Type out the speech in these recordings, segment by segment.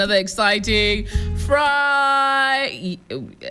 Another exciting Friday.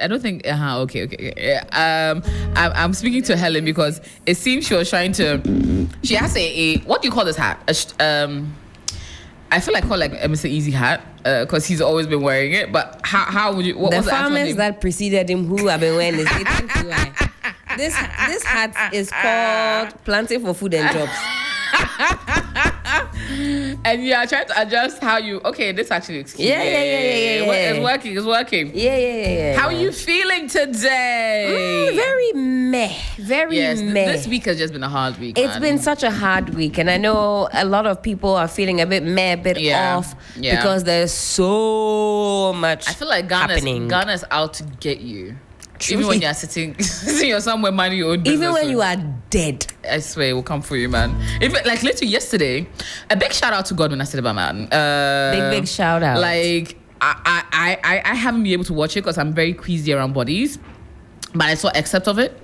I don't think. Okay. I'm speaking to Helen because it seems she was trying to. She has a what do you call this hat? I feel like call like Mr. Easy hat because he's always been wearing it. But how would you? What the was farmers that preceded him who have been wearing this? This hat is called Planting for Food and Jobs. And you are trying to adjust how you. Okay, this actually looks cute. Yeah. It's working. Yeah. How are you feeling today? Very meh. This week has just been a hard week. It's been such a hard week, and I know a lot of people are feeling a bit meh, a bit off because there's so much. I feel like Ghana's out to get you. Truly. Even when you're sitting you're somewhere minding your own business. Even when you are dead. I swear, we'll come for you, man. Even like literally yesterday, a big shout out to Godwin Asedeba, man. Big shout out. Like I haven't been able to watch it because I'm very queasy around bodies, but I saw excerpt of it,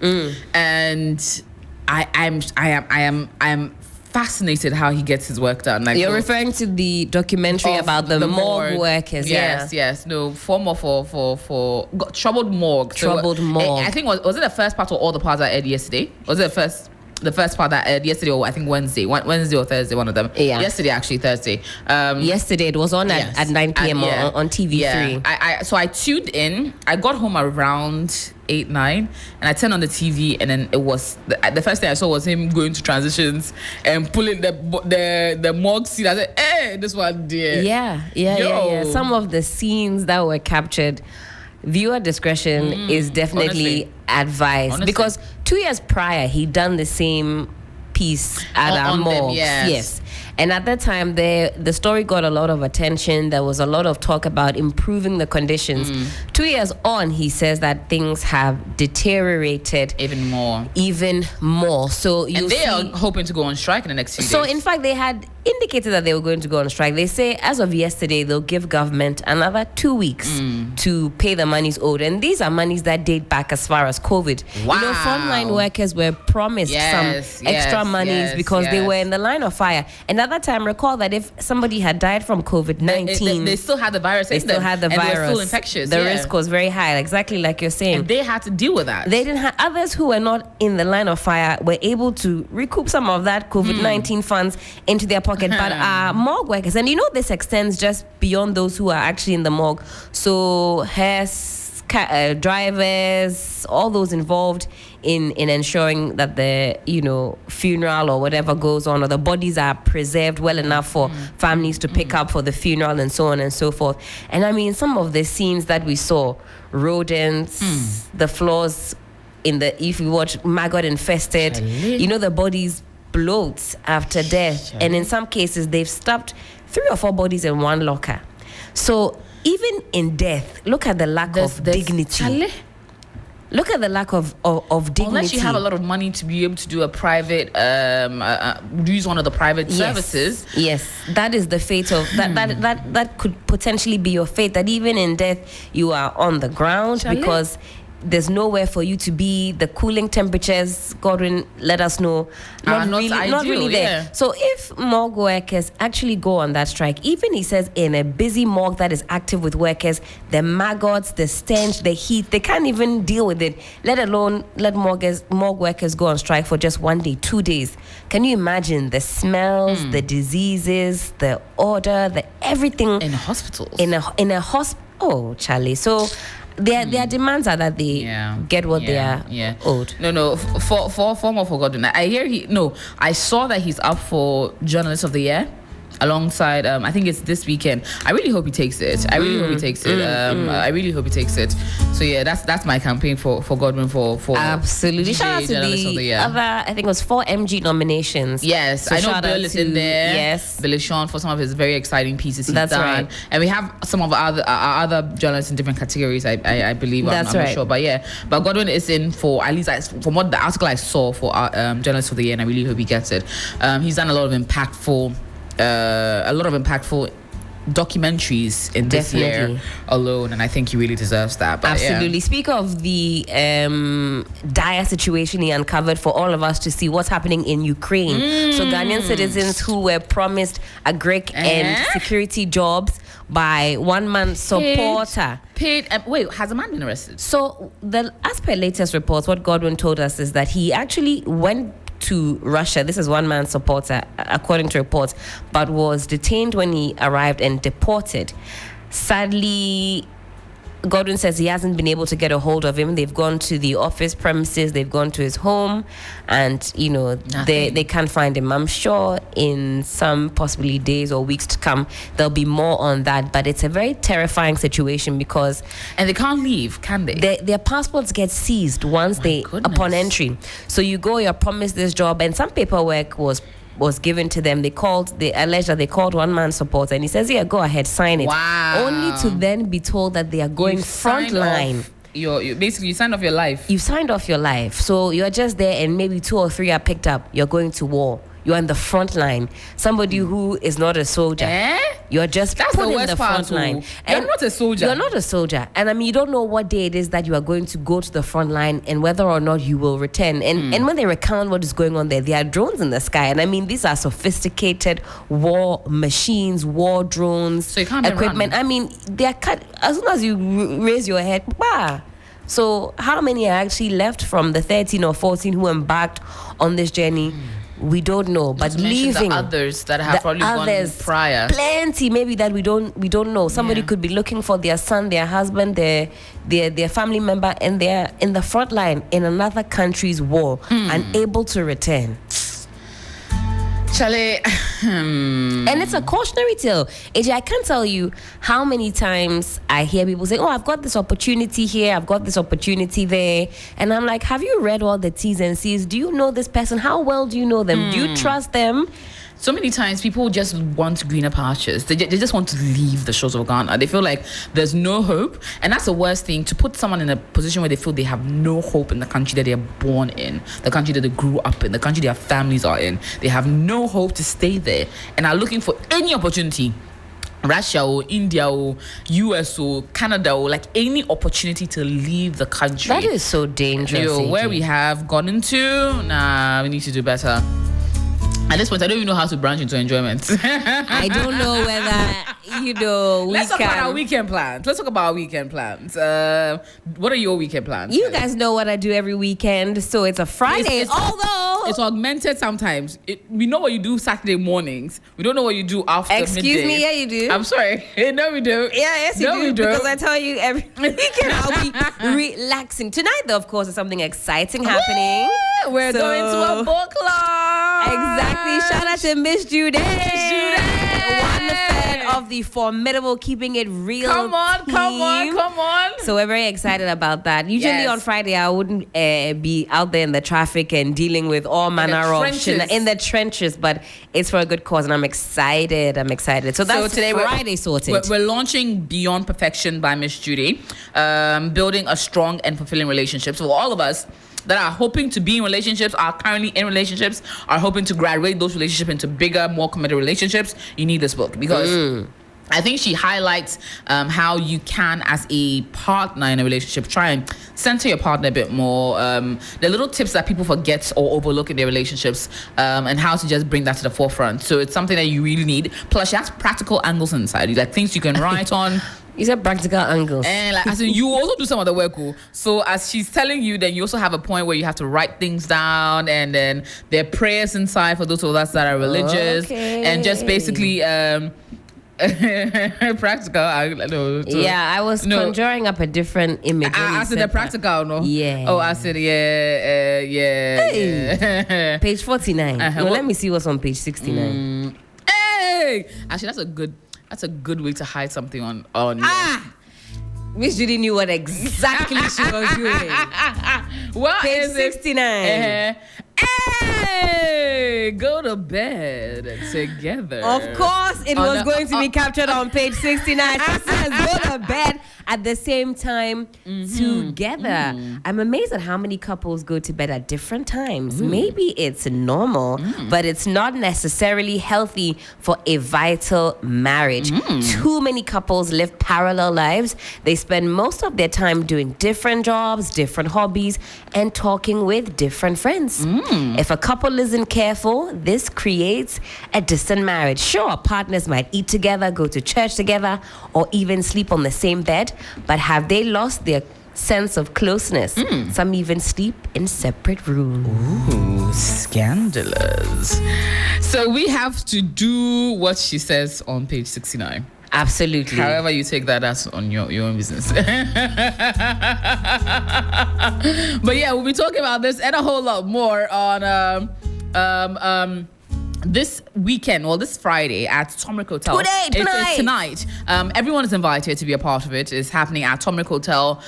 and I am fascinated how he gets his work done. Like, you're referring to the documentary about the morgue workers. Yes. No, for troubled morgue. Morgue. I think was it the first part or all the parts that aired yesterday? Was it the first part that aired yesterday, or I think Wednesday or Thursday, one of them. Yeah. Yesterday, actually, Thursday. Yesterday, it was on at 9 p.m. on TV3. Yeah. So I tuned in. I got home around 8, 9, and I turned on the TV, and then it was the first thing I saw was him going to transitions and pulling the morgue scene. I said, "Hey, this one, dear." Yeah. Some of the scenes that were captured, viewer discretion is definitely advised, because 2 years prior he done the same piece at our morgue. Yes. And at that time, the story got a lot of attention. There was a lot of talk about improving the conditions. 2 years on, he says that things have deteriorated even more. So they are hoping to go on strike in the next few days. So in fact, they had indicated that they were going to go on strike. They say as of yesterday, they'll give government another 2 weeks to pay the monies owed. And these are monies that date back as far as COVID. Wow. You know, frontline workers were promised some extra monies because they were in the line of fire. And at that time, recall that if somebody had died from COVID-19, they still had the virus. They still had the virus. They were still infectious. The risk was very high, exactly like you're saying. And they had to deal with that. They didn't have others who were not in the line of fire were able to recoup some of that COVID-19 funds into their pocket. But morgue workers, and you know this extends just beyond those who are actually in the morgue. So drivers, all those involved in ensuring that the funeral or whatever goes on, or the bodies are preserved well enough for families to pick up for the funeral and so on and so forth. And I mean, some of the scenes that we saw, rodents, the floors if you watch, maggot infested, the bodies bloat after death. And in some cases, they've stuffed 3 or 4 bodies in one locker. So even in death, look at the lack of dignity. Look at the lack of dignity. Unless you have a lot of money to be able to do a private, use one of the private services. Yes, that is the fate of that could potentially be your fate. That even in death, you are on the ground because there's nowhere for you to be. The cooling temperatures, Godwin let us know, not really there. Yeah. So if morgue workers actually go on that strike, even he says in a busy morgue that is active with workers, the maggots, the stench, the heat, they can't even deal with it, let alone let morgue workers go on strike for just 1 day, 2 days. Can you imagine the smells, the diseases, the odor, the everything in hospitals? In a hospital. Oh, Charlie. So their demands are that they get what they are owed. No. For more forgotten. I saw that he's up for Journalist of the Year alongside I think it's this weekend. I really hope he takes it. I really hope he takes it. So yeah, that's my campaign for Godwin for absolutely. DJ Shout out to the other, I think it was 4 MG nominations. Yes, so I know Bill is in there. Yes, Bill is Sean for some of his very exciting pieces he's done. Right. And we have some of our other journalists in different categories. I believe. I'm not sure, but Godwin is in for, at least from what the article I saw, for Journalist of the Year, and I really hope he gets it. He's done a lot of impactful documentaries in this Definitely. year alone, and I think he really deserves that. But Absolutely. Speak of the dire situation he uncovered for all of us to see what's happening in Ukraine. So Ghanaian citizens who were promised agric and security jobs by one-man supporter. Wait, has a man been arrested? So as per latest reports, what Godwin told us is that he actually went to Russia. This is one-man supporter, according to reports, but was detained when he arrived and deported. Sadly, Godwin says he hasn't been able to get a hold of him. They've gone to the office premises, they've gone to his home, and they can't find him. I'm sure in some possibly days or weeks to come there'll be more on that, but it's a very terrifying situation because and they can't leave, can they? Their passports get seized once upon entry. So you go, you're promised this job, and some paperwork was given to them. They alleged that they called one-man support, and he says, yeah, go ahead, sign it. Wow. Only to then be told that they are going frontline. Basically, you signed off your life. You've signed off your life. So you're just there, and maybe 2 or 3 are picked up. You're going to war. You're in the front line. Somebody who is not a soldier. You're just put in the front line. You're not a soldier. You're not a soldier. And I mean, you don't know what day it is that you are going to go to the front line and whether or not you will return. And when they recount what is going on there are drones in the sky. And I mean, these are sophisticated war machines, war drones, so you can't equipment. Run. I mean, they are cut as soon as you raise your head. Bah. So how many are actually left from the 13 or 14 who embarked on this journey? We don't know, but leaving the others that have probably gone prior, plenty maybe that we don't know. Somebody could be looking for their son, their husband, their family member, and they're in the front line in another country's war, unable to return. Charlie, and it's a cautionary tale. AJ, I can't tell you how many times I hear people say, oh, I've got this opportunity here, I've got this opportunity there. And I'm like, have you read all the T's and C's? Do you know this person? How well do you know them? Do you trust them? So many times people just want greener pastures. They just want to leave the shores of Ghana. They feel like there's no hope. And that's the worst thing, to put someone in a position where they feel they have no hope in the country that they're born in, the country that they grew up in, the country their families are in. They have no hope to stay there and are looking for any opportunity. Russia or India or US or Canada or like any opportunity to leave the country. That is so dangerous. Where we have gone into, we need to do better. At this point, I don't even know how to branch into enjoyment. I don't know whether, Let's talk about our weekend plans. What are your weekend plans? You guys know what I do every weekend, so it's a Friday. Although it's augmented sometimes. We know what you do Saturday mornings. We don't know what you do after midday. Excuse me, yeah, you do. I'm sorry. No, we do. Yeah, yes, you do. Because I tell you, every weekend I'll be relaxing. Tonight, though, of course, there's something exciting happening. We're going to a book club. Exactly. Shout out to Miss Judy. One fan of the formidable Keeping It Real Come on. So we're very excited about that. Usually on Friday, I wouldn't be out there in the traffic and dealing with all manner of shit in the trenches, but it's for a good cause, and I'm excited. So that's today Friday sorted. We're launching Beyond Perfection by Miss Judy, building a strong and fulfilling relationship. So all of us that are hoping to be in relationships, are currently in relationships, are hoping to graduate those relationships into bigger, more committed relationships, you need this book because I think she highlights how you can, as a partner in a relationship, try and center your partner a bit more. The little tips that people forget or overlook in their relationships, and how to just bring that to the forefront. So it's something that you really need. Plus, she has practical angles inside, like things you can write on. You said practical angles. And as in, you also do some of the work. So as she's telling you, then you also have a point where you have to write things down, and then there are prayers inside for those of us that are religious, and just basically practical. I was conjuring up a different image. I said the practical, no? Yeah. Oh, I said yeah. Page 49. Let me see what's on page 69. Hey, actually, that's a good way to hide something on. Miss Judy knew what exactly she was doing. What page is 69. Hey, go to bed together. Of course, it was going to be captured on page 69. She says, go to bed at the same time together. I'm amazed at how many couples go to bed at different times. Maybe it's normal, but it's not necessarily healthy for a vital marriage. Too many couples live parallel lives. They spend most of their time doing different jobs, different hobbies, and talking with different friends. If a couple isn't careful, this creates a distant marriage. Sure, partners might eat together, go to church together, or even sleep on the same bed, but have they lost their sense of closeness? Some even sleep in separate rooms. Ooh, scandalous. So we have to do what she says on page 69. Absolutely. However you take that, that's on your own business. But yeah, we'll be talking about this and a whole lot more on this weekend, well, this Friday at Tomric Hotel. It's tonight. Everyone is invited to be a part of it. It's happening at Tomric Hotel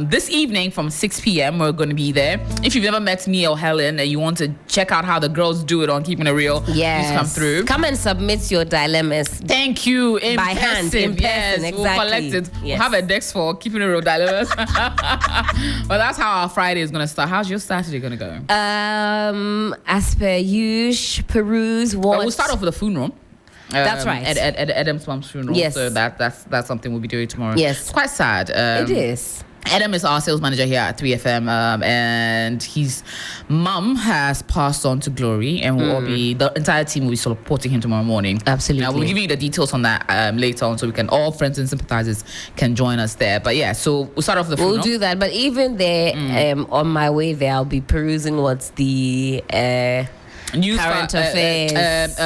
this evening from 6 p.m. We're going to be there. If you've never met me or Helen and you want to check out how the girls do it on Keeping It Real, please come through. Come and submit your dilemmas. Thank you. By hand, in person, exactly. We'll collect it. We'll have a desk for Keeping It Real dilemmas. But that's how our Friday is going to start. How's your Saturday going to go? As per usual, peruse what... We'll start off with a funeral. That's right. At Adam's mom's funeral. Yes. So that's something we'll be doing tomorrow. Yes. It's quite sad. It is. Adam is our sales manager here at 3FM, and his mum has passed on to glory, and the entire team will be supporting him tomorrow morning. Absolutely. Now, we'll give you the details on that later on, so we can all friends and sympathizers can join us there. But yeah, so we'll start off the funeral. We'll do that. But even there, on my way there, I'll be perusing what's the news, current affairs,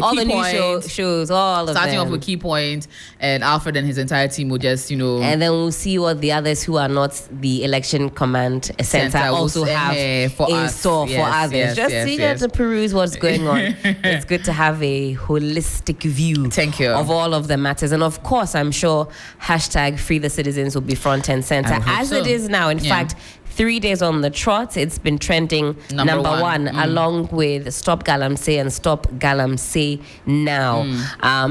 all the news shows, all of them. Starting off with Key Point, and Alfred and his entire team will just, and then we'll see what the others who are not the election command center also have in store for others. To peruse what's going on. It's good to have a holistic view. Thank you. Of all of the matters, and of course, I'm sure hashtag Free the Citizens will be front and center as it is now. In fact, 3 days on the trot, it's been trending number one along with Stop Galamsey and Stop Galamsey Now.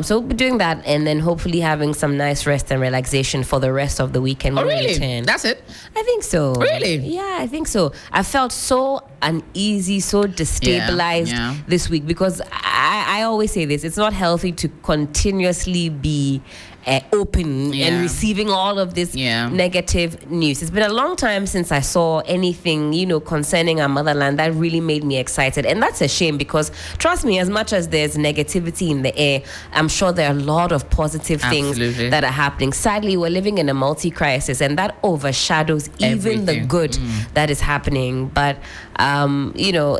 So we'll be doing that, and then hopefully having some nice rest and relaxation for the rest of the weekend. Oh, really? That's it? I think so. Really? Yeah, I think so. I felt so uneasy, so destabilized this week, because I always say this, it's not healthy to continuously be open and receiving all of this negative news. It's been a long time since I saw anything, concerning our motherland that really made me excited. And that's a shame, because trust me, as much as there's negativity in the air, I'm sure there are a lot of positive things that are happening. Sadly, we're living in a multi-crisis, and that overshadows even the good that is happening. But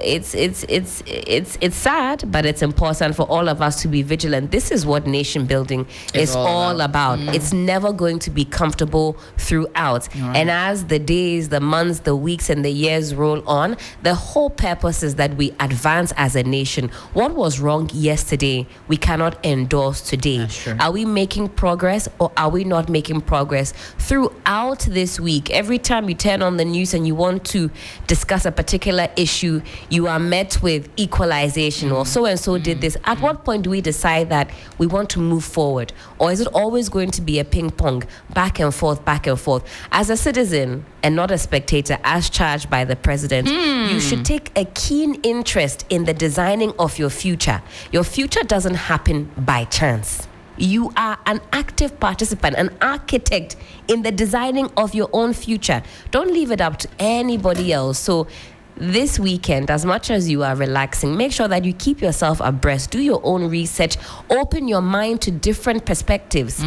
it's sad, but it's important for all of us to be vigilant. This is what nation building is all about. It's never going to be comfortable throughout. And as the days, the months, the weeks, and the years roll on, the whole purpose is that we advance as a nation. What was wrong yesterday, we cannot endorse today. Are we making progress, or are we not making progress? Throughout this week, every time you turn on the news and you want to discuss a particular issue, you are met with equalization or so and so did this. At what point do we decide that we want to move forward? Or is it always going to be a ping pong, back and forth, back and forth? As a citizen and not a spectator, as charged by the president, you should take a keen interest in the designing of your future. Your future doesn't happen by chance. You are an active participant, an architect in the designing of your own future. Don't leave it up to anybody else. So this weekend, as much as you are relaxing, make sure that you keep yourself abreast. Do your own research. Open your mind to different perspectives.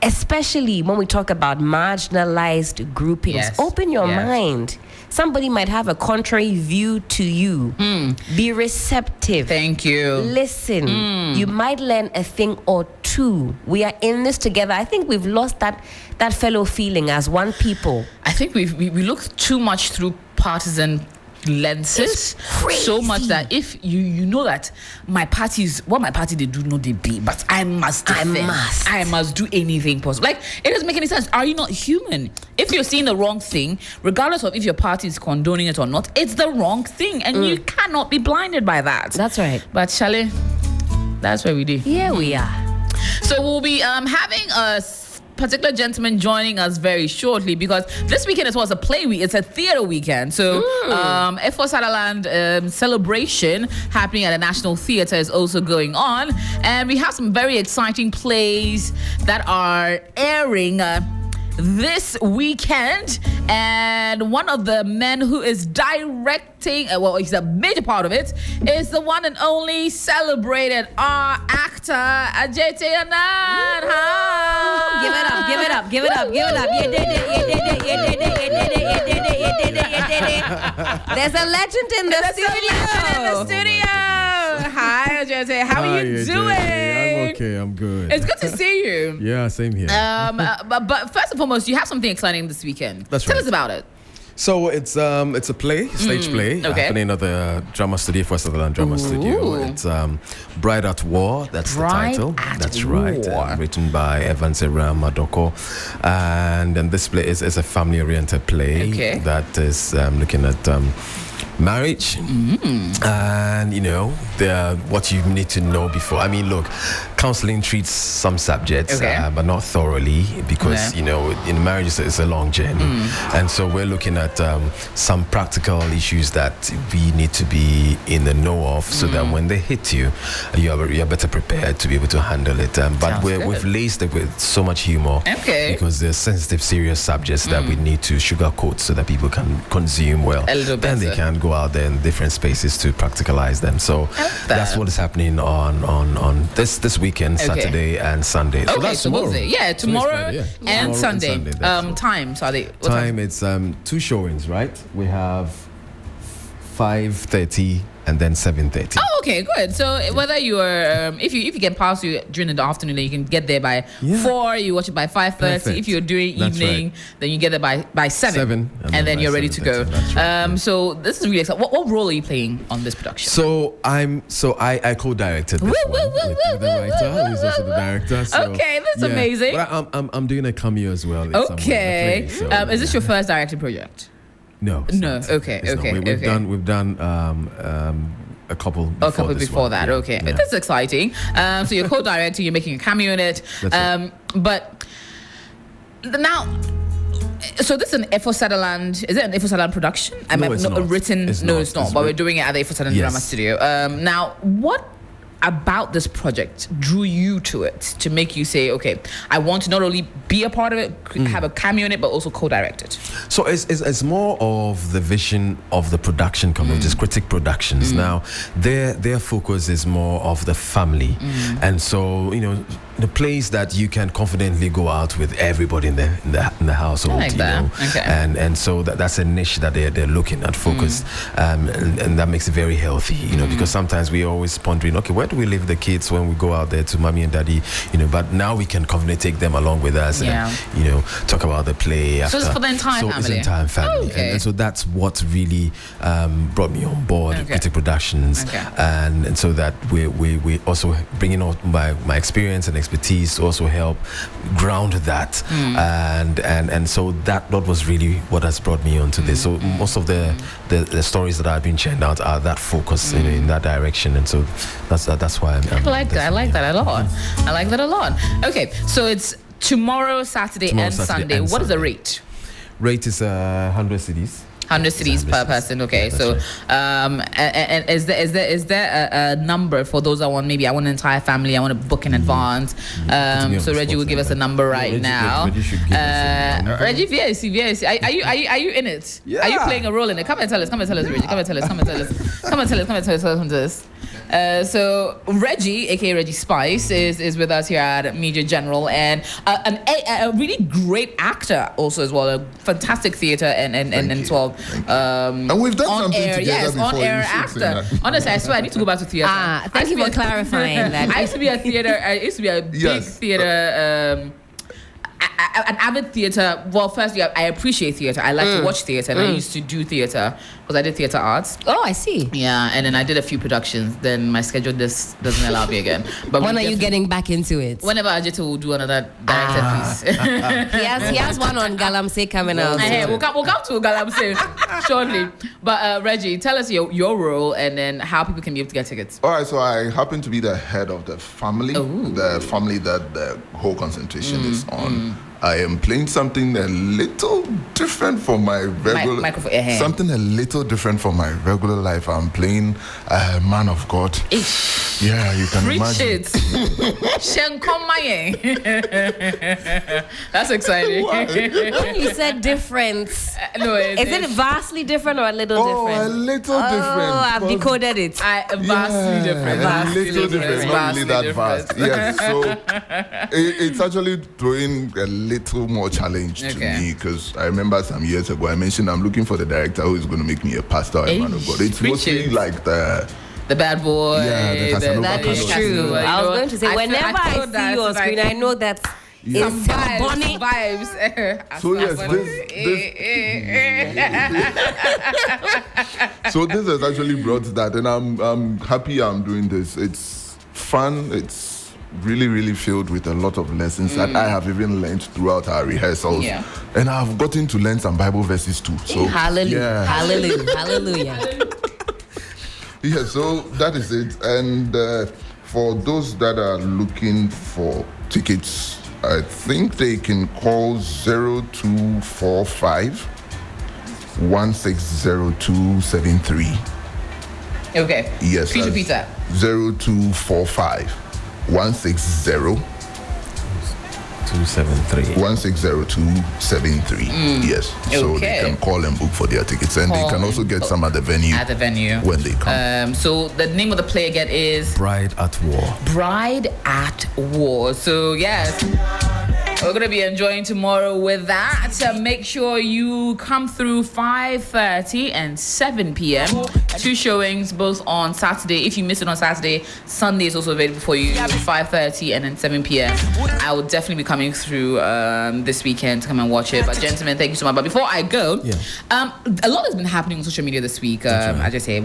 Especially when we talk about marginalized groupings. Open your mind. Somebody might have a contrary view to you. Be receptive. Thank you. Listen. You might learn a thing or two. We are in this together. I think we've lost that fellow feeling as one people. I think we look too much through partisan lenses, so much that if you know that my party they do not they be, but I must do anything possible. Like, it doesn't make any sense. Are you not human? If you're seeing the wrong thing, regardless of if your party is condoning it or not, it's the wrong thing, and you cannot be blinded by that. That's right. But Charlie, that's what we do. Here we are. So we'll be having a particular gentleman joining us very shortly because this weekend as well as a play week. It's a theater weekend. So Efo-Sutherland celebration happening at the National Theatre is also going on. And we have some very exciting plays that are airing this weekend, and one of the men who is directing, well, he's a major part of it, is the one and only celebrated actor Aj Akuoko-Sarpong. Give it up, give it up, give it up, give it up. You did it, you did it, you did it, you did it, you did it, you did it, you did it. There's a legend in the studio. Hi, Aj Akuoko-Sarpong. How are you doing? I'm okay. I'm good. It's good to see you. Yeah, same here. But first and foremost, you have something exciting this weekend. That's Tell right. us about it. So it's a play, stage play, happening at the drama studio, Efo-Sutherland Drama Studio. It's Bride at War. That's Bride the title. at That's War. right. Written by Evans Madoko, and then this play is a family-oriented play that is looking at marriage and what you need to know before. I mean, look, counseling treats some subjects but not thoroughly because in marriage it's a long journey, and so we're looking at some practical issues that we need to be in the know of so that when they hit you, you're better prepared to be able to handle it. But we've laced it with so much humor because they're sensitive, serious subjects that we need to sugarcoat so that people can consume well, and they can go out there in different spaces to practicalize them. So that's what is happening on this weekend, Saturday and Sunday. So that's tomorrow. Tomorrow and Sunday. Times are they? Time it's 2 showings, right? We have 5:30 and then 7:30. Oh, okay, good. So whether you are, if you get past you during the afternoon, then you can get there by 4. You watch it by 5:30. Perfect. If you're doing evening, then you get there by 7, and then you're ready to go. So this is really exciting. What role are you playing on this production? So I co-directed this one with the writer, who's also the director. So, okay, that's amazing. But I'm doing a cameo as well. Okay. Play, so, is this your first directing project? No. No. Not. Okay. It's Okay. Not. We've done a couple. Before that. Yeah. Okay, Yeah. that's exciting. So you're co-directing, you're making a cameo in it. That's But now, so this is an Efo-Sutherland. Is it an Efo-Sutherland production? No, it's not. Written. It's No, not. it's not. It's But we're written. doing it at the Efo-Sutherland Yes. Drama Studio. Now, what about this project drew you to it to make you say, okay, I want to not only be a part of it, have a cameo in it, but also co-direct it? So it's more of the vision of the production company, which is Critic Productions. Now, their focus is more of the family, and so the place that you can confidently go out with everybody in the household. I like that. Okay. And so that's a niche that they're looking at, focus, and that makes it very healthy. Because sometimes we're always pondering, okay, where do we leave the kids when we go out there to mommy and daddy? But now we can confidently take them along with us, and talk about the play. So it's for the entire family. It's the entire family, and so that's what really brought me on board Critic Productions, and so that we also bringing out my experience and expertise to also help ground that, and so that was really what has brought me onto this. So most of the stories that I've been churned out are that focus in that direction, and so that's why I like that. I like that a lot. I like that a lot. Okay, so it's tomorrow, Saturday, and Sunday. What is the rate? Rate is 100 CDs. 100 cities per person. Okay, Yeah, so right. and is there a number for those that want? Maybe I want an entire family. I want to book in advance. So Reggie will give us a number right now. Reggie should give us a number. Reggie, VSC. Are you in it? Yeah. Are you playing a role in it? Come and tell us, Reggie. Come and tell us. So Reggie, aka Reggie Spice, is with us here at Media General, and a really great actor also as well. A fantastic theatre and so. And we've done on something air, together yes, before. on air You should say actor. that. Honestly, I swear I need to go back to theatre. Thank you for clarifying that. I used to be a theatre. I used to be a big Yes. theatre. an avid theater. Well, firstly, I appreciate theater. I like to watch theater, and I used to do theater because I did theater arts. Oh, I see. Yeah, and then I did a few productions. Then my schedule just doesn't allow me again. But when are you getting back into it? Whenever Ajito will do another directed piece. he has one on Galamsey coming out. We'll come to Galamsey shortly. But Reggie, tell us your role and then how people can be able to get tickets. All right, so I happen to be the head of the family, the family that the whole concentration is on. I am playing something a little different from my regular something a little different from my regular life. I'm playing a man of God. Yeah, you can imagine. That's exciting. When you said different, is it vastly different or a little different? Oh, a little different. Oh, I've decoded it. Vastly different. A little different. Not really that vast. Yes, so it's actually throwing a little more challenge to me, because I remember some years ago I mentioned I'm looking for the director who is going to make me a pastor or a man of God. It's mostly like the bad boy. Yeah, that is true. I was going to say, whenever I see you on screen, I know that it's vibes. So yes, so this has actually brought that, and I'm happy I'm doing this. It's fun. It's really, really filled with a lot of lessons that I have even learned throughout our rehearsals. Yeah. And I've gotten to learn some Bible verses too. So hallelujah. Hallelujah. Yeah, so that is it. And for those that are looking for tickets, I think they can call 0245 160273. Okay. Yes. Please repeat that. 0245 160 160273. Yes. So they can call and book for their tickets, and they can also get some at the venue. When they come. So the name of the play again is Bride at War. Bride at War. So yes, we're going to be enjoying tomorrow with that. Make sure you come through 5:30 and 7 p.m. 2 showings both on Saturday. If you miss it on Saturday, Sunday is also available for you. 5:30 and then 7 p.m. I will definitely be coming through this weekend to come and watch it. But gentlemen, thank you so much. But before I go, a lot has been happening on social media this week. As I say,